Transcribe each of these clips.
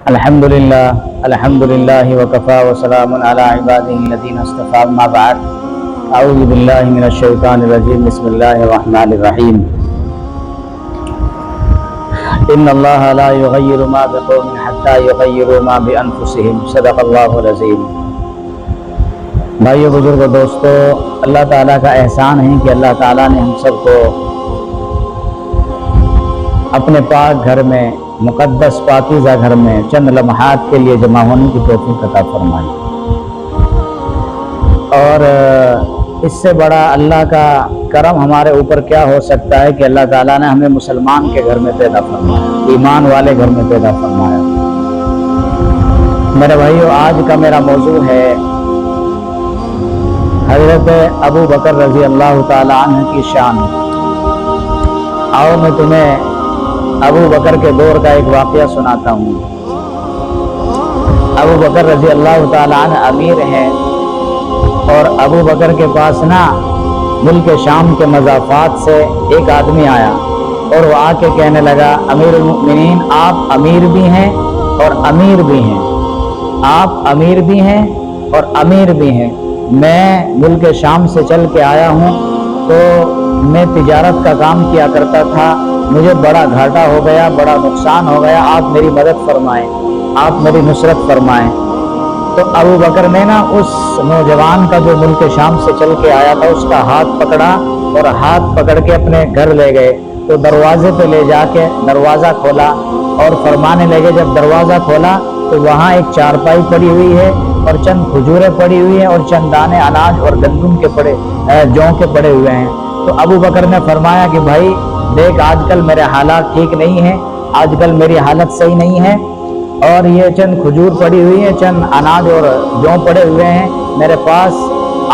الحمدللہ وکفا وسلام علی عبادہ الذین اصطفی اما بعد اعوذ باللہ من الشیطان الرجیم بسم اللہ الرحمن الرحیم ان اللہ لا یغیر ما بقوم حتی یغیروا ما بانفسہم صدق اللہ العظیم۔ بھائیو بزرگو دوستو، اللہ تعالیٰ کا احسان ہے کہ اللہ تعالیٰ نے ہم سب کو اپنے پاک گھر میں، مقدس پاکیزہ گھر میں چند لمحات کے لیے جمع ہونے کی توفیق عطا فرمائی، اور اس سے بڑا اللہ کا کرم ہمارے اوپر کیا ہو سکتا ہے کہ اللہ تعالیٰ نے ہمیں مسلمان کے گھر میں پیدا فرمایا، ایمان والے گھر میں پیدا فرمایا۔ میرے بھائیو، آج کا میرا موضوع ہے حضرت ابو بکر رضی اللہ تعالیٰ عنہ کی شان۔ آؤ میں تمہیں ابو بکر کے دور کا ایک واقعہ سناتا ہوں۔ ابو بکر رضی اللہ تعالیٰ عنہ امیر ہیں، اور ابو بکر کے پاس ملک شام کے مضافات سے ایک آدمی آیا، اور وہ آ کے کہنے لگا، امیر المؤمنین، آپ امیر بھی ہیں اور امیر بھی ہیں، آپ امیر بھی ہیں اور امیر بھی ہیں۔ میں ملک شام سے چل کے آیا ہوں، تو میں تجارت کا کام کیا کرتا تھا، مجھے بڑا گھاٹا ہو گیا، بڑا نقصان ہو گیا، آپ میری مدد فرمائیں، آپ میری نصرت فرمائیں۔ تو ابو بکر نے اس نوجوان کا جو ملک شام سے چل کے آیا تھا، اس کا ہاتھ پکڑا اور ہاتھ پکڑ کے اپنے گھر لے گئے۔ تو دروازے پہ لے جا کے دروازہ کھولا اور فرمانے لگے، جب دروازہ کھولا تو وہاں ایک چارپائی پڑی ہوئی ہے اور چند کھجوریں پڑی ہوئی ہیں اور چند دانے اناج اور گندم کے جوں کے پڑے ہوئے ہیں۔ تو ابو بکر نے فرمایا کہ بھائی دیکھ، آج کل میرے حالات ٹھیک نہیں ہیں، آج کل میری حالت صحیح نہیں ہے، اور یہ چند کھجور پڑی ہوئی ہیں، چند اناج اور جوں پڑے ہوئے ہیں میرے پاس۔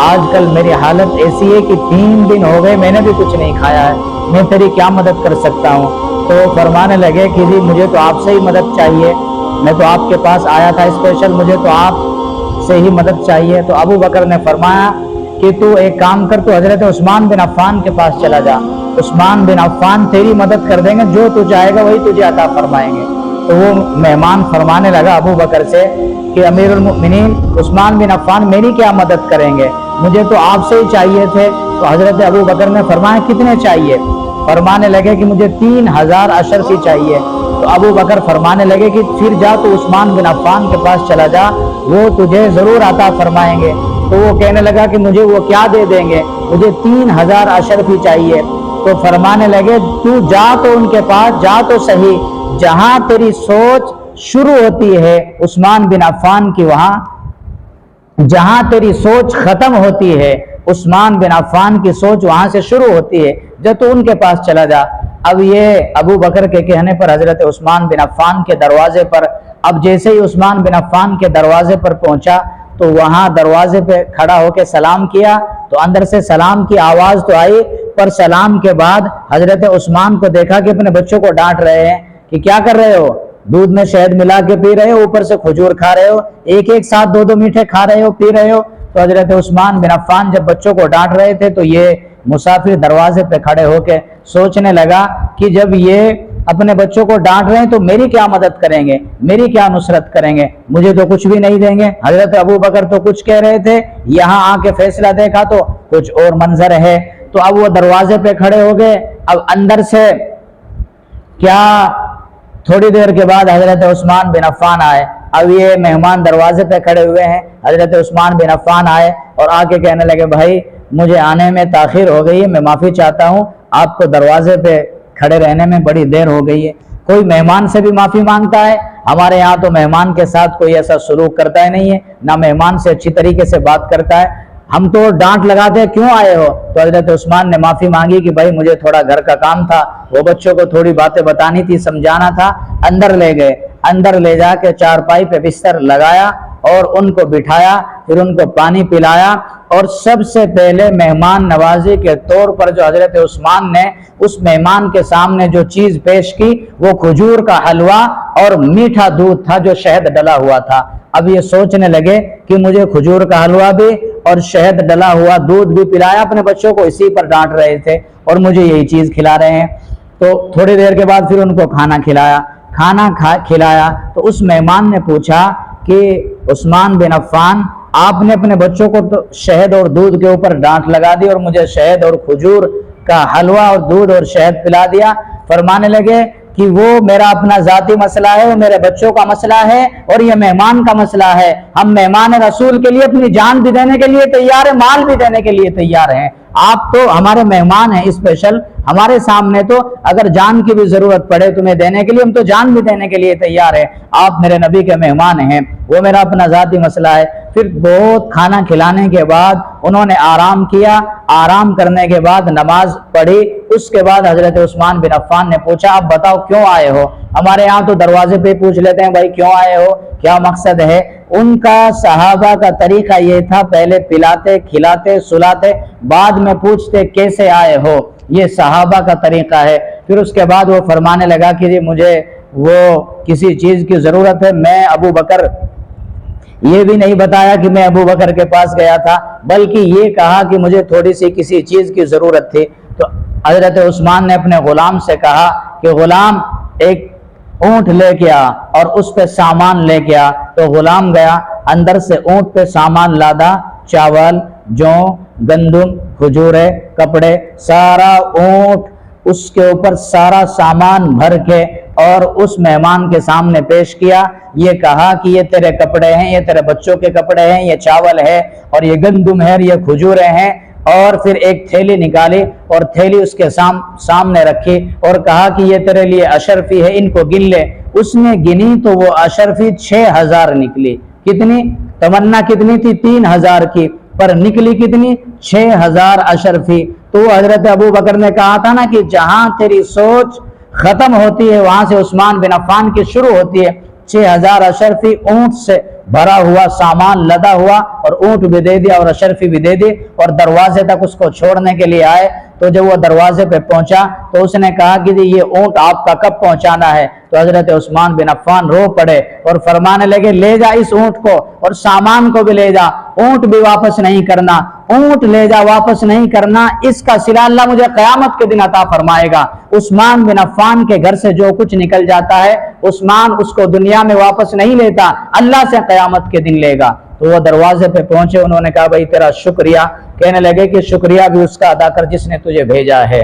آج کل میری حالت ایسی ہے کہ 3 دن ہو گئے میں نے بھی کچھ نہیں کھایا ہے، میں تیری کیا مدد کر سکتا ہوں؟ تو فرمانے لگے کہ جی مجھے تو آپ سے ہی مدد چاہیے، میں تو آپ کے پاس آیا تھا اسپیشل، مجھے تو آپ سے ہی مدد چاہیے۔ تو ابو بکر نے فرمایا کہ تو ایک کام کر، تو حضرت عثمان بن عفان کے پاس چلا جا، عثمان بن عفان تیری مدد کر دیں گے، جو تو چاہے گا وہی تجھے عطا فرمائیں گے۔ تو وہ مہمان فرمانے لگا ابو بکر سے کہ امیر المؤمنین، عثمان بن عفان میری کیا مدد کریں گے، مجھے تو آپ سے ہی چاہیے تھے۔ تو حضرت ابو بکر نے فرمایا کتنے چاہیے؟ فرمانے لگے کہ مجھے 3000 اشرفی چاہیے۔ تو ابو بکر فرمانے لگے کہ پھر جا تو عثمان بن عفان کے پاس چلا جا، وہ تجھے ضرور عطا فرمائیں گے۔ تو وہ کہنے لگا کہ مجھے وہ کیا دے دیں گے، مجھے 3000 اشرفی چاہیے۔ تو فرمانے لگے تو جا تو ان کے پاس جا تو صحیح، جہاں تیری سوچ شروع ہوتی ہے عثمان بن عفان کی، وہاں جہاں تیری سوچ ختم ہوتی ہے عثمان بن عفان کی سوچ وہاں سے شروع ہوتی ہے، جب تو ان کے پاس چلا جا۔ اب یہ ابو بکر کے کہنے پر حضرت عثمان بن عفان کے دروازے پر، اب جیسے ہی عثمان بن عفان کے دروازے پر پہنچا تو وہاں دروازے پہ کھڑا ہو کے سلام کیا، تو اندر سے سلام کی آواز تو آئی، پر سلام کے بعد حضرت عثمان کو دیکھا کہ اپنے بچوں کو ڈانٹ رہے ہیں کہ کیا کر رہے ہو، دودھ میں شہد ملا کے پی رہے ہو، اوپر سے کھجور کھا رہے ہو، ایک ساتھ 2 میٹھے کھا رہے ہو، پی رہے ہو۔ تو حضرت عثمان بن عفان جب بچوں کو ڈانٹ رہے تھے تو یہ مسافر دروازے پہ کھڑے ہو کے سوچنے لگا کہ جب یہ اپنے بچوں کو ڈانٹ رہے ہیں تو میری کیا مدد کریں گے، میری کیا نصرت کریں گے، مجھے تو کچھ بھی نہیں دیں گے۔ حضرت ابو بکر تو کچھ کہہ رہے تھے، یہاں آ کے فیصلہ دیکھا تو کچھ اور منظر ہے۔ تو اب وہ دروازے پہ کھڑے ہو گئے، اب اندر سے کیا تھوڑی دیر کے بعد حضرت عثمان بن عفان آئے۔ اب یہ مہمان دروازے پہ کھڑے ہوئے ہیں، حضرت عثمان بن عفان آئے اور آ کے کہنے لگے، بھائی مجھے آنے میں تاخیر ہو گئی ہے، میں معافی چاہتا ہوں، آپ کو دروازے پہ کھڑے رہنے میں بڑی دیر ہو گئی ہے۔ کوئی مہمان سے بھی معافی مانگتا ہے؟ ہمارے یہاں تو مہمان کے ساتھ کوئی ایسا سلوک کرتا ہی نہیں ہے، نہ مہمان سے اچھی طریقے سے بات کرتا ہے، ہم تو ڈانٹ لگاتے ہیں کیوں آئے ہو۔ تو حضرت عثمان نے معافی مانگی کہ بھائی مجھے تھوڑا گھر کا کام تھا، وہ بچوں کو تھوڑی باتیں بتانی تھی، سمجھانا تھا۔ اندر لے گئے، اندر لے جا کے چارپائی پہ بستر لگایا اور ان کو بٹھایا، پھر ان کو پانی پلایا، اور سب سے پہلے مہمان نوازی کے طور پر جو حضرت عثمان نے اس مہمان کے سامنے جو چیز پیش کی وہ کھجور کا حلوہ اور میٹھا دودھ تھا جو شہد ڈلا ہوا تھا۔ اب یہ سوچنے لگے کہ مجھے کھجور کا حلوہ بھی اور شہد ڈلا ہوا دودھ بھی پلایا، اپنے بچوں کو اسی پر ڈانٹ رہے تھے اور مجھے یہی چیز کھلا رہے ہیں۔ تو تھوڑی دیر کے بعد پھر ان کو کھانا کھلایا، کھانا کھلایا تو اس مہمان نے پوچھا کہ عثمان بن عفان آپ نے اپنے بچوں کو تو شہد اور دودھ کے اوپر ڈانٹ لگا دی اور مجھے شہد اور کھجور کا حلوہ اور دودھ اور شہد پلا دیا۔ فرمانے لگے کہ وہ میرا اپنا ذاتی مسئلہ ہے، وہ میرے بچوں کا مسئلہ ہے اور یہ مہمان کا مسئلہ ہے۔ ہم مہمان رسول کے لیے اپنی جان بھی دینے کے لیے تیار ہیں، مال بھی دینے کے لیے تیار ہیں۔ آپ تو ہمارے مہمان ہیں اسپیشل، ہمارے سامنے تو اگر جان کی بھی ضرورت پڑے تمہیں دینے کے لیے، ہم تو جان بھی دینے کے لیے تیار ہیں۔ آپ میرے نبی کے مہمان ہیں، وہ میرا اپنا ذاتی مسئلہ ہے۔ پھر بہت کھانا کھلانے کے بعد انہوں نے آرام کیا، آرام کرنے کے بعد نماز پڑھی۔ اس کے بعد حضرت عثمان بن عفان نے پوچھا آپ بتاؤ کیوں آئے ہو؟ ہمارے یہاں تو دروازے پہ پوچھ لیتے ہیں بھائی کیوں آئے ہو، کیا مقصد ہے؟ ان کا صحابہ کا طریقہ یہ تھا، پہلے پلاتے کھلاتے سلاتے بعد میں پوچھتے کیسے آئے ہو، یہ صحابہ کا طریقہ ہے۔ پھر اس کے بعد وہ فرمانے لگا کہ جی مجھے وہ کسی چیز کی ضرورت ہے، میں ابو بکر یہ بھی نہیں بتایا کہ میں ابو بکر کے پاس گیا تھا، بلکہ یہ کہا کہ مجھے تھوڑی سی کسی چیز کی ضرورت تھی۔ تو حضرت عثمان نے اپنے غلام سے کہا کہ غلام ایک اونٹ لے کے آ اور اس پہ سامان لے کے آ۔ تو غلام گیا، اندر سے اونٹ پہ سامان لادا، چاول، جو، گندم، کھجورے، کپڑے، سارا اونٹ اس کے اوپر سارا سامان بھر کے اور اس مہمان کے سامنے پیش کیا۔ یہ کہا کہ یہ تیرے کپڑے ہیں، یہ تیرے بچوں کے کپڑے ہیں، یہ چاول ہے اور یہ گندم ہے اور یہ کھجورے ہیں۔ اور پھر ایک تھیلی نکالی اور تھیلی اس کے سامنے رکھی اور کہا کہ یہ تیرے لیے اشرفی ہے، ان کو گن لے۔ اس نے گنی تو وہ اشرفی 6000 نکلی۔ کتنی تمنا کتنی تھی؟ 3000 کی، پر نکلی کتنی؟ 6000 اشرفی۔ تو حضرت ابو بکر نے کہا تھا نا کہ جہاں تیری سوچ ختم ہوتی ہے وہاں سے عثمان بن عفان کی شروع ہوتی ہے۔ 6000 اشرفی اونٹ سے بھرا ہوا سامان لدا ہوا اور اونٹ بھی دے دیا اور اشرفی بھی دے دی اور دروازے تک اس کو چھوڑنے کے لیے آئے۔ تو جب وہ دروازے پہ پہنچا تو اس نے کہا کہ یہ اونٹ آپ کا کب پہنچانا ہے؟ تو حضرت عثمان بن عفان رو پڑے اور فرمانے لگے لے جا اس اونٹ کو اور سامان کو بھی لے جا، اونٹ بھی واپس نہیں کرنا، اونٹ لے جا واپس نہیں کرنا، اس کا صلہ اللہ مجھے قیامت کے دن عطا فرمائے گا۔ عثمان بن عفان کے گھر سے جو کچھ نکل جاتا ہے عثمان اس کو دنیا میں واپس نہیں لیتا، اللہ سے قیامت کے دن لے گا۔ تو وہ دروازے پہ پہنچے، انہوں نے کہا بھائی تیرا شکریہ۔ کہنے لگے کہ شکریہ بھی اس کا ادا کر جس نے تجھے بھیجا ہے۔